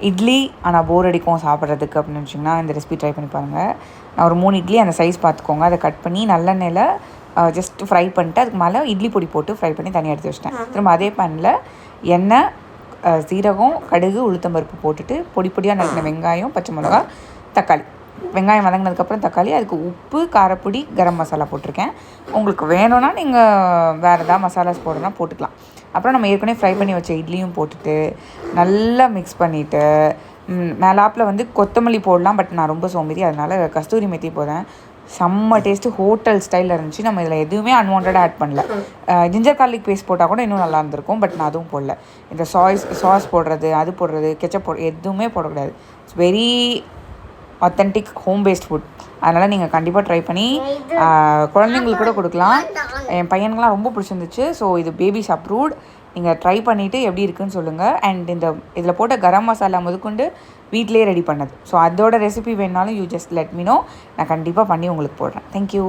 இட்லி ஆனால் போர் அடிக்கும் சாப்பிட்றதுக்கு அப்படின்னு வச்சிங்கன்னா இந்த ரெசிபி ட்ரை பண்ணி பாருங்கள். நான் ஒரு 3 இட்லி அந்த சைஸ் பார்த்துக்கோங்க. அதை கட் பண்ணி நல்லெண்ணெயில் ஜஸ்ட் ஃப்ரை பண்ணிட்டு அதுக்கு மேலே இட்லி பொடி போட்டு ஃப்ரை பண்ணி தனியாக எடுத்து வச்சிட்டேன். திரும்ப அதே பேனில் எண்ணெய், சீரகம், கடுகு, உளுத்தம்பருப்பு போட்டுட்டு பொடியாக நறுக்கின வெங்காயம், பச்சை மிளகா, தக்காளி. வெங்காயம் வதங்கினதுக்கப்புறம் தக்காளி, அதுக்கு உப்பு, காரப்பொடி, கரம் மசாலா போட்டிருக்கேன். உங்களுக்கு வேணும்னா நீங்கள் வேறு ஏதாவது மசாலாஸ் போடணும்னா போட்டுக்கலாம். அப்புறம் நம்ம ஏற்கனவே ஃப்ரை பண்ணி வச்ச இட்லியும் போட்டுட்டு நல்லா மிக்ஸ் பண்ணிவிட்டு மேலாப்பில் வந்து கொத்தமல்லி போடலாம். பட் நான் ரொம்ப சோம்பேறி, அதனால் கஸ்தூரி மெத்தி போடுறேன். செம்ம டேஸ்ட்டு, ஹோட்டல் ஸ்டைலில் இருந்துச்சு. நம்ம இதில் எதுவுமே அன்வான்டாக ஆட் பண்ணல. ஜிஞ்சர் கார்லிக் பேஸ்ட் போட்டால் கூட இன்னும் நல்லா இருந்திருக்கும். பட் நான் அதுவும் போடல. இந்த சாஸ் போடுறது, அது போடுறது, கெச்சப் எதுவுமே போடக்கூடாது. It's very authentic home based food. அதனால் நீங்கள் கண்டிப்பாக ட்ரை பண்ணி குழந்தைங்களுக்கு கூட கொடுக்கலாம். என் பையனுக்குலாம் ரொம்ப பிடிச்சிருந்துச்சு. ஸோ இது பேபிஸ் அப்ரூவ்ட். நீங்கள் ட்ரை பண்ணிவிட்டு எப்படி இருக்குன்னு சொல்லுங்கள். அண்ட் இதில் போட்ட கரம் மசாலா முதற்கொண்டு வீட்டிலே ரெடி பண்ணது. ஸோ அதோட ரெசிபி வேணுனாலும் you just let me know. நான் கண்டிப்பாக பண்ணி உங்களுக்கு போடுறேன். தேங்க்யூ.